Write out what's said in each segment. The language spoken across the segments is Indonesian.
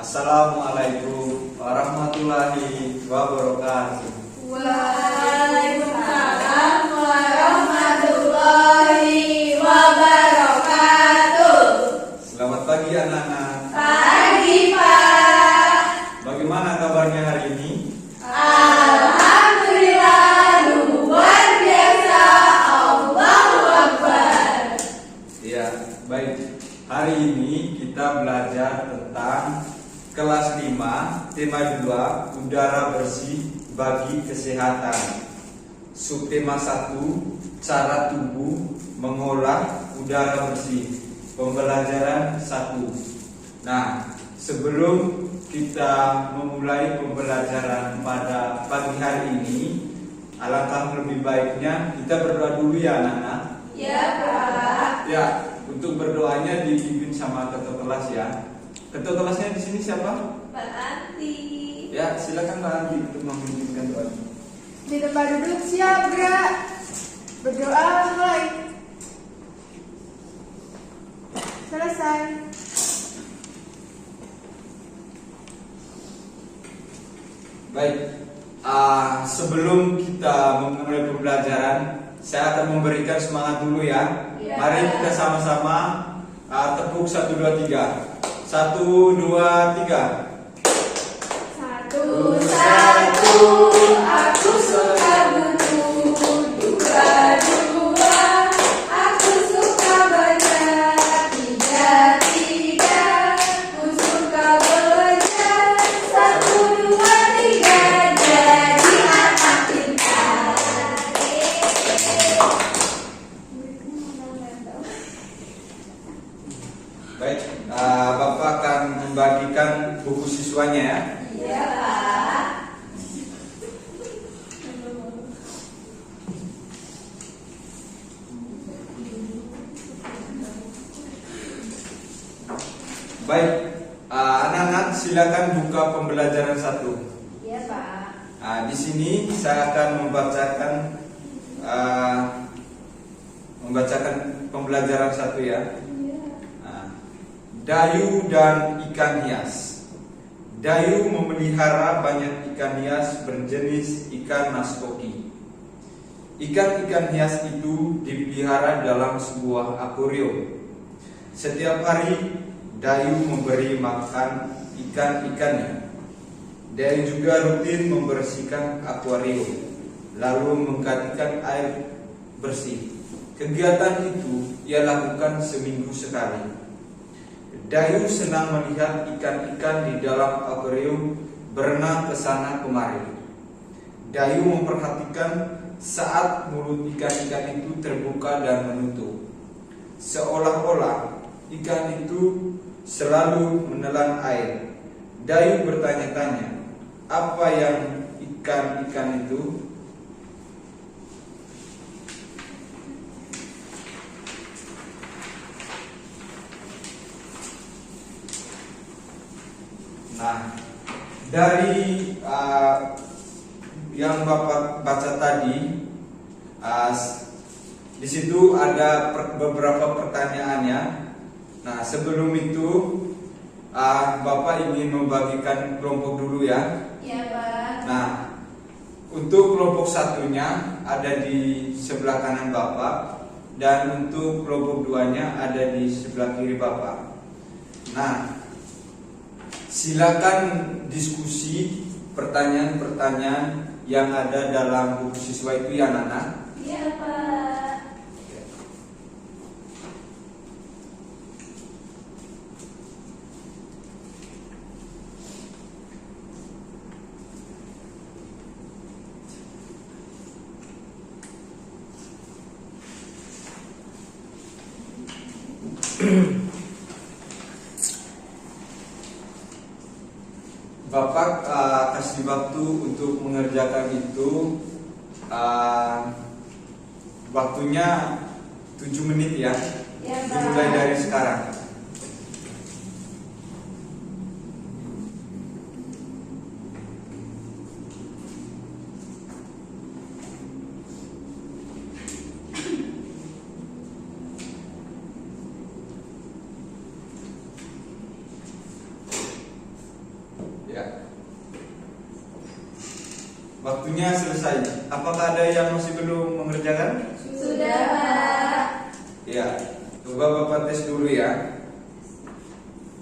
Assalamualaikum warahmatullahi wabarakatuh. Waalaikumsalam warahmatullahi wabarakatuh. Selamat pagi anak-anak. Pagi, Pak. Bagaimana kabarnya hari ini? Alhamdulillah, luar biasa. Allahu Akbar. Ya, baik. Hari ini kita belajar tentang kelas 5, tema 2, udara bersih bagi kesehatan. Subtema 1, cara tubuh mengolah udara bersih. Pembelajaran 1. Nah, sebelum kita memulai pembelajaran pada pagi hari ini, alangkah lebih baiknya kita berdoa dulu ya anak-anak. Ya, Pak. Ya, untuk berdoanya dipimpin sama ketua kelas ya. Ketua kelasnya di sini siapa? Pak Anti. Ya, silakan Mbak Anti untuk memimpinkan doa. Di tempat duduk siap, gerak. Berdoa mulai. Selesai. Baik, sebelum kita memulai pembelajaran, saya akan memberikan semangat dulu ya. Ya. Mari kita sama-sama tepuk 1, 2, 3. 1, 2, 3. Satu, aku suka buku. Dua, aku suka baca. Tiga, aku suka belajar. 1, 2, 3, jadi anak pintar. Baik, Bapak akan membagikan buku siswanya ya. Iya, Pak. Baik, anak-anak silakan buka pembelajaran 1. Iya, Pak. Di sini saya akan membacakan pembelajaran 1 ya. Dayu dan ikan hias. Dayu memelihara banyak ikan hias berjenis ikan maskoki. Ikan-ikan hias itu dipelihara dalam sebuah akuarium. Setiap hari Dayu memberi makan ikan-ikannya. Dayu juga rutin membersihkan akuarium, lalu menggantikan air bersih. Kegiatan itu ia lakukan seminggu sekali. Dayu senang melihat ikan-ikan di dalam akuarium berenang ke sana kemari. Dayu memperhatikan saat mulut ikan-ikan itu terbuka dan menutup. Seolah-olah ikan itu selalu menelan air. Dayu bertanya-tanya, apa yang ikan-ikan itu? Nah, dari yang Bapak baca tadi, di situ ada beberapa pertanyaannya. Nah, sebelum itu Bapak ingin membagikan kelompok dulu ya. Iya, Pak. Nah, untuk kelompok satunya ada di sebelah kanan Bapak, dan untuk kelompok duanya ada di sebelah kiri Bapak. Nah, silakan diskusi pertanyaan-pertanyaan yang ada dalam buku siswa itu ya Nana. Iya, Pak. Bapak kasih waktu untuk mengerjakan itu, waktunya 7 menit ya. Ya, Pak. Dimulai dari sekarang. Waktunya selesai. Apakah ada yang masih belum mengerjakan? Sudah, Pak. Ya, coba Bapak tes dulu ya.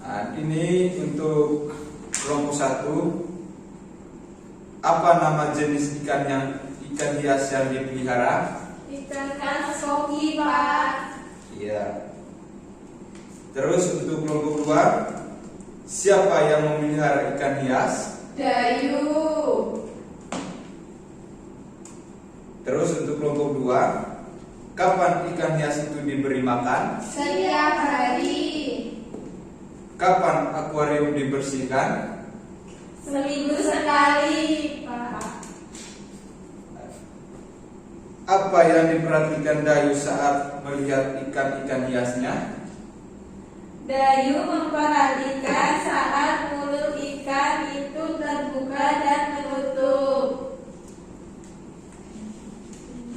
Nah, ini untuk kelompok 1. Apa nama jenis ikan hias yang dipelihara? Ikan koki, Pak. Iya. Terus untuk kelompok 2, siapa yang memelihara ikan hias? Dayu. Terus untuk kelompok 2, kapan ikan hias itu diberi makan? Setiap hari. Kapan akuarium dibersihkan? Seminggu sekali, Pak. Apa yang diperhatikan Dayu saat melihat ikan-ikan hiasnya? Dayu memperhatikan saat mulut ikan itu terbuka dan menutup.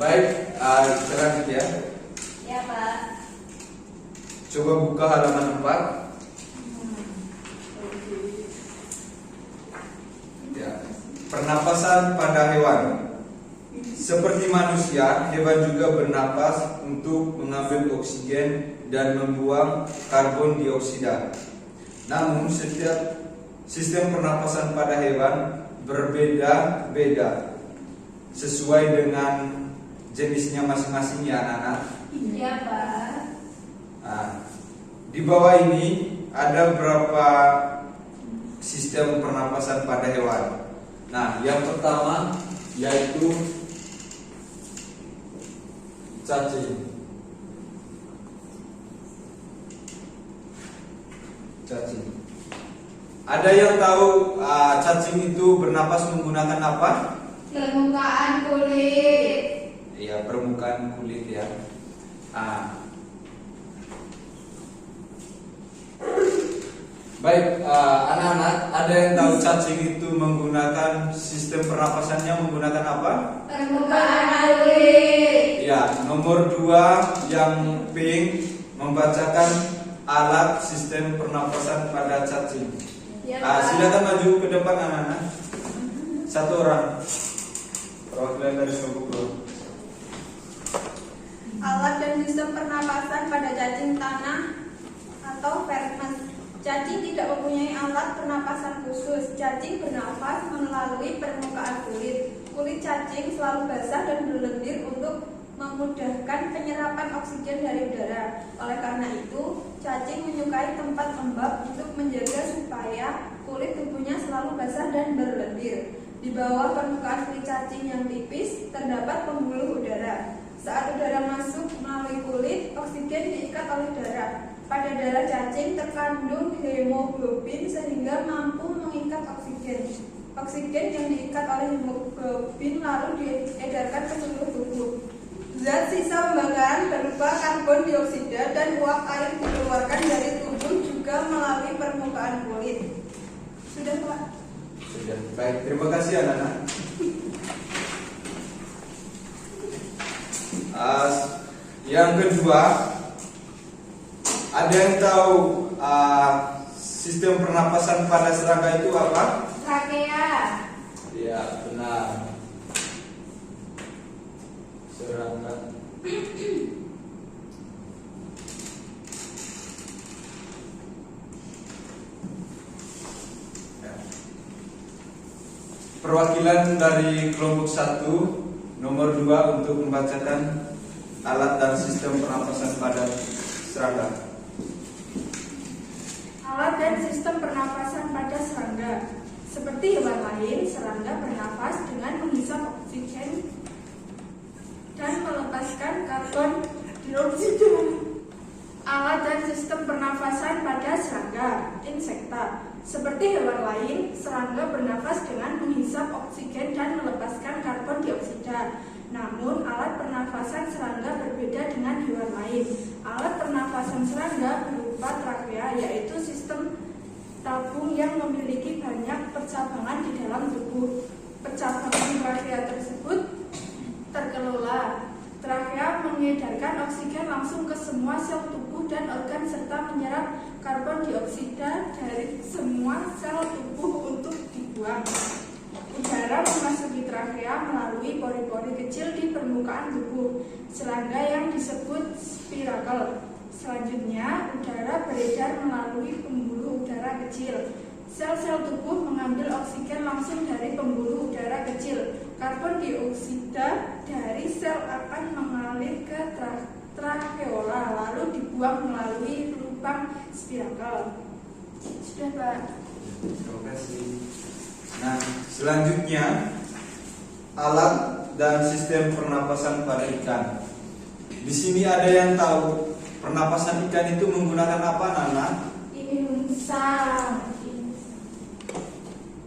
Baik, kita lanjut ya. Ya, Pak. Coba buka halaman 4. Ya. Pernapasan pada hewan. Seperti manusia, hewan juga bernapas untuk mengambil oksigen dan membuang karbon dioksida. Namun setiap sistem pernapasan pada hewan berbeda-beda sesuai dengan jenisnya masing-masing ya anak-anak. Ya, Pak. Nah, di bawah ini ada berapa sistem pernapasan pada hewan. Nah, yang pertama yaitu cacing. Ada yang tahu cacing itu bernapas menggunakan apa? Permukaan kulit. Ya, permukaan kulit ya. Baik, anak-anak, ada yang tahu cacing itu menggunakan sistem pernapasannya menggunakan apa? Permukaan kulit. Ya, nomor 2 yang pink membacakan alat sistem pernapasan pada cacing. Ya, Pak. Silakan maju ke depan anak-anak. Satu orang. Perwakilan dari kelompok 2. Alat dan sistem pernapasan pada cacing tanah atau vermes. Cacing tidak mempunyai alat pernapasan khusus. Cacing bernafas melalui permukaan kulit. Kulit cacing selalu basah dan berlendir untuk memudahkan penyerapan oksigen dari udara. Oleh karena itu, cacing menyukai tempat lembab untuk menjaga supaya kulit tubuhnya selalu basah dan berlendir. Di bawah permukaan kulit cacing yang tipis terdapat pembuluh udara. Saat udara masuk melalui kulit, oksigen diikat oleh darah. Pada darah cacing terkandung hemoglobin sehingga mampu mengikat oksigen. Oksigen yang diikat oleh hemoglobin lalu diedarkan ke seluruh tubuh. Zat sisa pembakaran berupa karbon dioksida dan uap air dikeluarkan dari tubuh juga melalui permukaan kulit. Sudah, Pak? Sudah. Baik, terima kasih anak-anak. Yang kedua, ada yang tahu sistem pernapasan pada serangga itu apa? Trakea. Ya, benar. Serangga. Ya. Perwakilan dari kelompok 1 nomor 2 untuk membacakan alat dan sistem pernapasan pada serangga. Alat dan sistem pernapasan pada serangga. Seperti hewan lain, serangga bernapas dengan menghisap oksigen dan melepaskan karbon dioksida. Alat dan sistem pernapasan pada serangga, insekta. Seperti hewan lain, serangga bernapas dengan menghisap oksigen dan melepaskan karbon dioksida. Namun, alat pernafasan serangga berbeda dengan hewan lain. Alat pernafasan serangga berupa trakea, yaitu sistem tabung yang memiliki banyak percabangan di dalam tubuh. Percabangan trakea tersebut terkelola. Trakea mengedarkan oksigen langsung ke semua sel tubuh dan organ serta menyerap karbon dioksida dari semua sel tubuh untuk dibuang. Udara memasuki trakea trachea melalui pori-pori kecil di permukaan tubuh, serangga yang disebut spirakel. Selanjutnya, udara beredar melalui pembuluh udara kecil. Sel-sel tubuh mengambil oksigen langsung dari pembuluh udara kecil. Karbon dioksida dari sel akan mengalir ke tracheola, lalu dibuang melalui lubang spirakel. Sudah, Pak. Terima kasih. Nah, selanjutnya alat dan sistem pernapasan pada ikan. Di sini ada yang tahu pernapasan ikan itu menggunakan apa, Nana? Insang.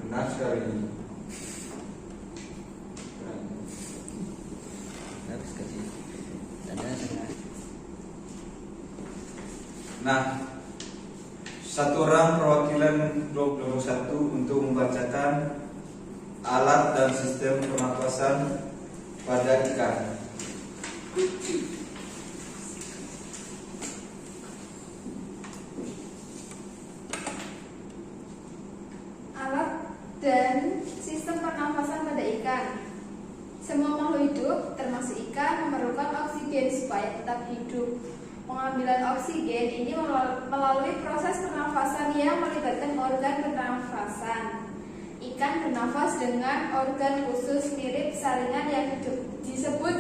Benar sekali. Nah, satu orang perwakilan kelompok 1 untuk membacakan alat dan sistem pernapasan pada ikan. Alat dan sistem pernafasan pada ikan. Semua makhluk hidup, termasuk ikan, memerlukan oksigen supaya tetap hidup. Pengambilan oksigen ini melalui proses pernafasan yang melibatkan organ pernafasan. Ikan bernafas dengan organ khusus mirip saringan yang disebut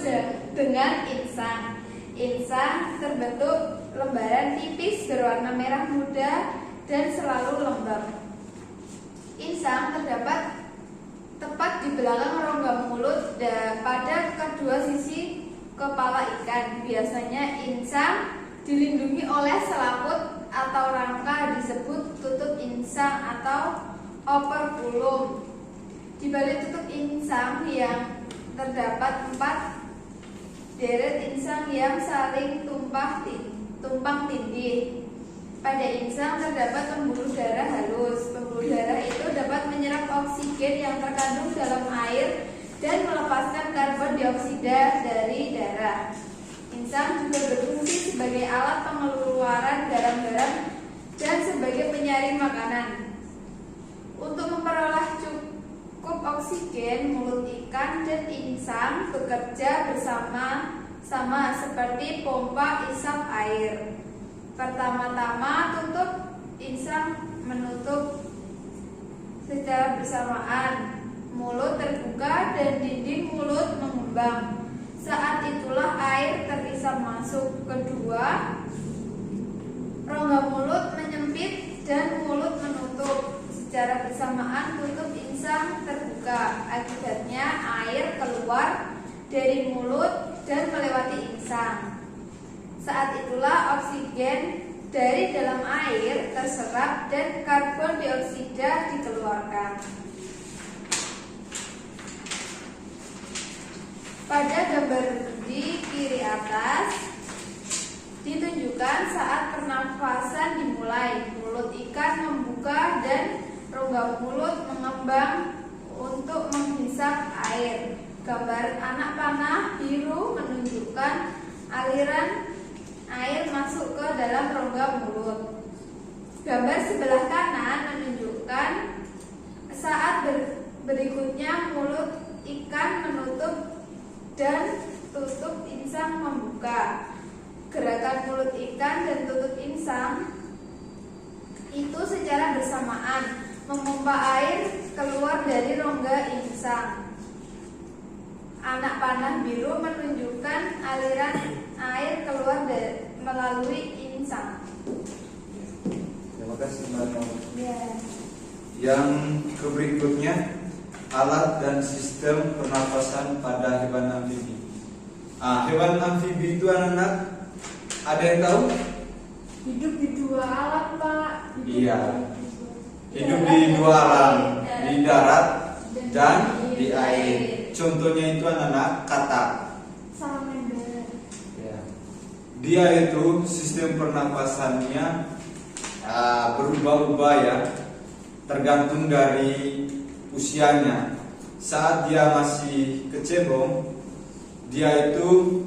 dengan insang. Insang terbentuk lembaran tipis berwarna merah muda dan selalu lembab. Insang terdapat tepat di belakang rongga mulut dan pada kedua sisi kepala ikan. Biasanya insang dilindungi oleh selaput atau rangka disebut tutup insang atau operculum. Di balik tutup insang yang terdapat 4 deret insang yang saling tumpang tindih. Pada insang terdapat pembuluh darah halus. Pembuluh darah itu dapat menyerap oksigen yang terkandung dalam air dan melepaskan karbon dioksida dari darah. Insang juga berfungsi sebagai alat pengeluaran garam-garam dan sebagai penyaring makanan. Untuk memperoleh cukup oksigen, mulut ikan dan insang bekerja bersama-sama seperti pompa isap air. Pertama-tama tutup insang menutup secara bersamaan. Mulut terbuka dan dinding mulut mengembang. Saat itulah air terisap masuk. Kedua, rongga mulut menyempit dan mulut menutup. Secara bersamaan tutup insang terbuka. Akibatnya air keluar dari mulut dan melewati insang. Saat itulah oksigen dari dalam air terserap dan karbon dioksida dikeluarkan. Pada gambar di kiri atas ditunjukkan saat pernafasan dimulai. Mulut ikan membuka dan rongga mulut mengembang untuk menghisap air. Gambar anak panah biru menunjukkan aliran air masuk ke dalam rongga mulut. Gambar sebelah kanan menunjukkan saat berikutnya mulut ikan menutup dan tutup insang membuka. Gerakan mulut ikan dan tutup insang itu secara bersamaan memompa air keluar dari rongga insang. Anak panah biru menunjukkan aliran air keluar melalui insang. Terima kasih, Mbak Nom. Ya. Yang berikutnya alat dan sistem pernapasan pada hewan amfibi. Hewan amfibi itu anak-anak ada yang tahu? Hidup di 2 alam, Pak. Iya. Hidup di 2 alam, di darat dan di air. Contohnya itu anak-anak katak. Salamander. Ya. Dia itu sistem pernapasannya berubah-ubah ya, tergantung dari usianya. Saat dia masih kecebong, dia itu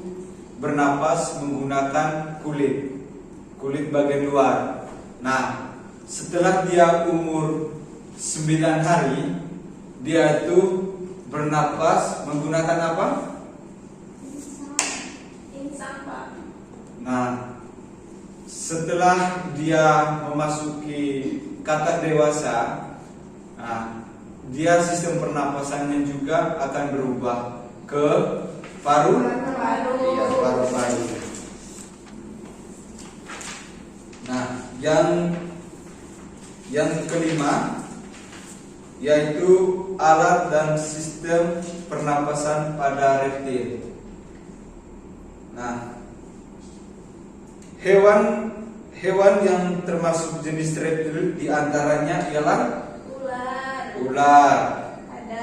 bernapas menggunakan kulit bagian luar. Nah, setelah dia umur 9 hari, dia itu bernapas menggunakan apa? Insang, Pak. Nah, setelah dia memasuki kata dewasa, nah, dia sistem pernapasannya juga akan berubah ke paru. Iya, paru-paru. Nah, yang kelima yaitu alat dan sistem pernapasan pada reptil. Nah, hewan yang termasuk jenis reptil diantaranya ialah ular,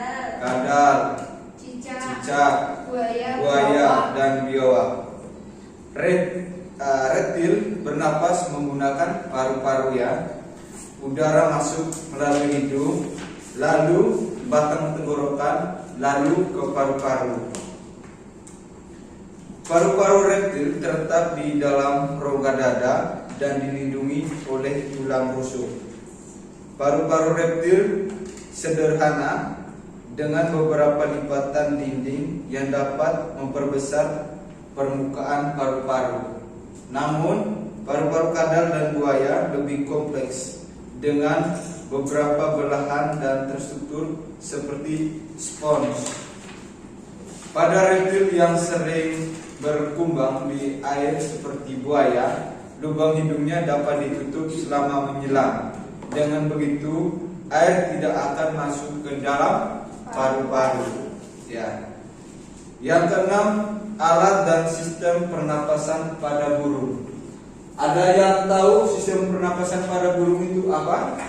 kadal, cicak, buaya, dan biawak. Reptil bernapas menggunakan paru-paru ya. Udara masuk melalui hidung, lalu batang tenggorokan, lalu ke paru-paru. Paru-paru reptil terletak di dalam rongga dada dan dilindungi oleh tulang rusuk. Paru-paru reptil sederhana dengan beberapa lipatan dinding yang dapat memperbesar permukaan paru-paru. Namun, paru-paru kadal dan buaya lebih kompleks dengan beberapa belahan dan terstruktur seperti spons. Pada reptil yang sering berkumbang di air seperti buaya, lubang hidungnya dapat ditutup selama menyelam. Dengan begitu, air tidak akan masuk ke dalam paru-paru. Ya. Yang keenam, alat dan sistem pernapasan pada burung. Ada yang tahu sistem pernapasan pada burung itu apa?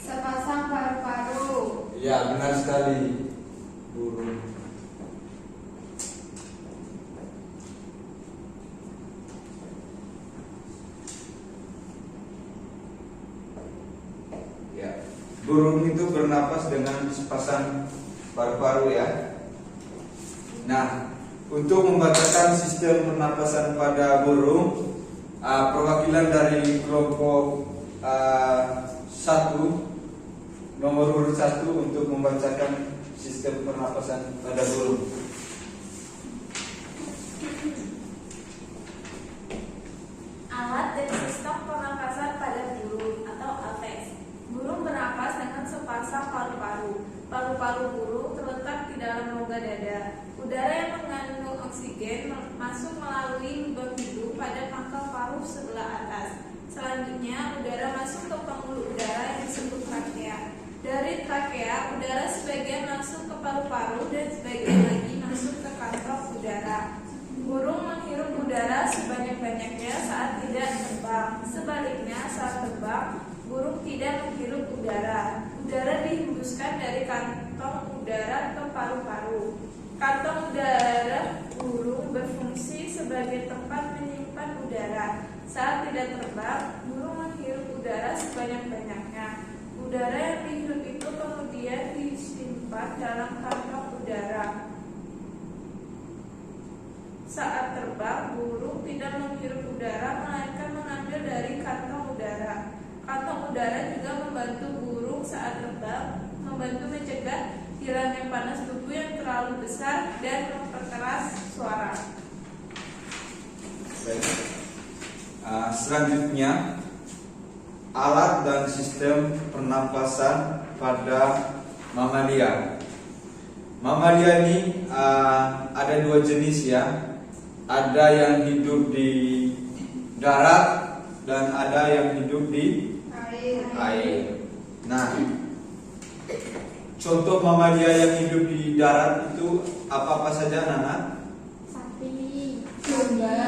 Sepasang paru-paru. Ya, benar sekali. Burung. Ya, burung itu bernapas dengan sepasang paru-paru ya. Nah, untuk membacakan sistem pernapasan pada burung, perwakilan dari kelompok 1, nomor urut 1 untuk membacakan sistem pernapasan pada burung. Alat dan sistem pernapasan pada burung atau APEX. Burung bernapas dengan sepasang paru-paru. Paru-paru burung terletak di dalam rongga dada. Udara yang mengandung oksigen masuk melalui lubang hidung pada pangkal paru sebelah atas. Selanjutnya, udara masuk ke pembuluh udara yang disebut trakea. Dari trakea, udara sebagian masuk ke paru-paru dan sebagian lagi masuk ke kantong udara. Burung menghirup udara sebanyak-banyaknya saat tidak terbang. Sebaliknya, saat terbang, burung tidak menghirup udara. Udara dihembuskan dari kantong udara ke paru-paru. Kantong udara burung berfungsi sebagai tempat menyimpan udara. Saat tidak terbang, burung menghirup udara sebanyak-banyaknya. Udara yang dihirup itu kemudian disimpan dalam kantong udara. Saat terbang, burung tidak menghirup udara, melainkan mengambil dari kantong udara. Kantong udara juga membantu burung saat terbang, membantu mencegah hilangnya panas tubuh yang terlalu besar dan memperkeras suara. Baik. Selanjutnya, alat dan sistem pernapasan pada mamalia. Mamalia ini ada dua jenis ya. Ada yang hidup di darat dan ada yang hidup di air. Nah, contoh mamalia yang hidup di darat itu apa saja, Nana? Sapi, domba,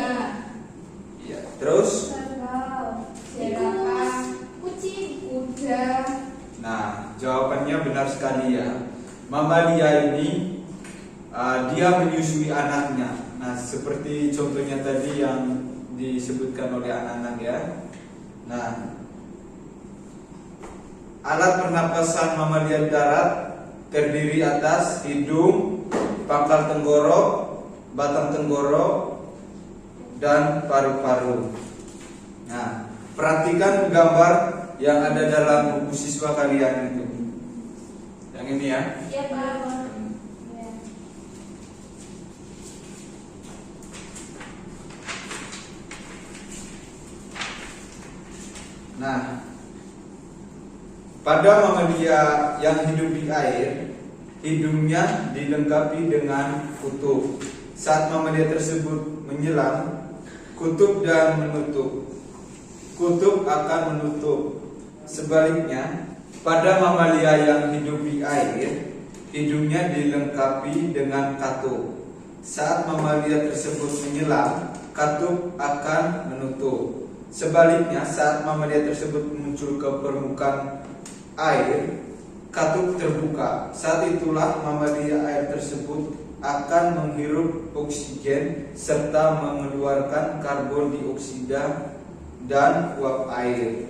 Ya. Terus? kerbau, jerapah, kucing, kuda. Nah, jawabannya benar sekali ya. Mamalia ini dia menyusui anaknya. Nah, seperti contohnya tadi yang disebutkan oleh anak-anak ya. Nah, alat pernapasan mamalia darat terdiri atas hidung, pangkal tenggorok, batang tenggorok, dan paru-paru. Nah, perhatikan gambar yang ada dalam buku siswa kalian itu. Yang ini ya. Iya, Pak. Nah, pada mamalia yang hidup di air, hidungnya dilengkapi dengan kutub. Saat mamalia tersebut menyelam, kutub dan menutup. Kutub akan menutup. Sebaliknya, pada mamalia yang hidup di air, hidungnya dilengkapi dengan katup. Saat mamalia tersebut menyelam, katup akan menutup. Sebaliknya, saat mamalia tersebut muncul ke permukaan air, katup terbuka. Saat itulah mamalia air tersebut akan menghirup oksigen serta mengeluarkan karbon dioksida dan uap air.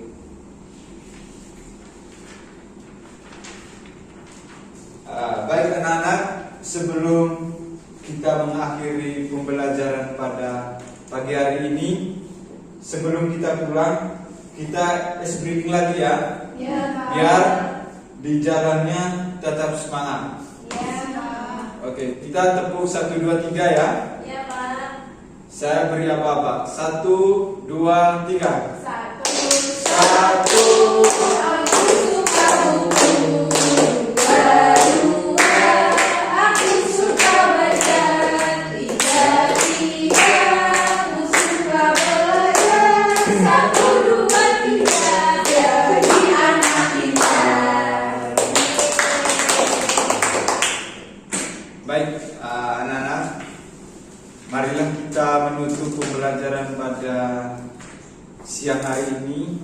Baik anak-anak, sebelum kita mengakhiri pembelajaran pada pagi hari ini, sebelum kita pulang, kita briefing lagi ya. Ya, Pak. Biar di jalannya tetap semangat. Ya, Pak. Oke, kita tepuk 1, 2, 3 ya. Ya, Pak. Saya beri apa-apa. 1, 2, 3. Satu. Satu. Aku suka buku. Kedua, aku suka baca. Tiga, aku suka belajar. 1, 2, 3, jadi anak pintar. Baik, anak-anak, marilah kita menutup pembelajaran pada siang hari ini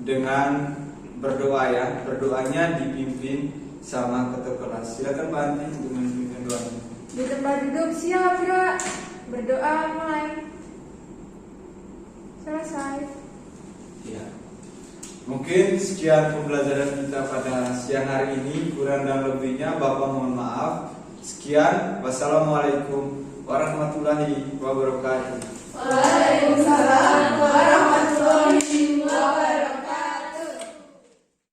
dengan berdoa ya. Berdoanya dipimpin sama ketua kelas. Silakan Pak Andi untuk memimpin doanya. Di tempat duduk siap, Bro. Berdoa mulai. Selesai. Ya. Mungkin sekian pembelajaran kita pada siang hari ini. Kurang dan lebihnya Bapak mohon maaf. Sekian. Wassalamualaikum warahmatullahi wabarakatuh. Waalaikumsalam warahmatullahi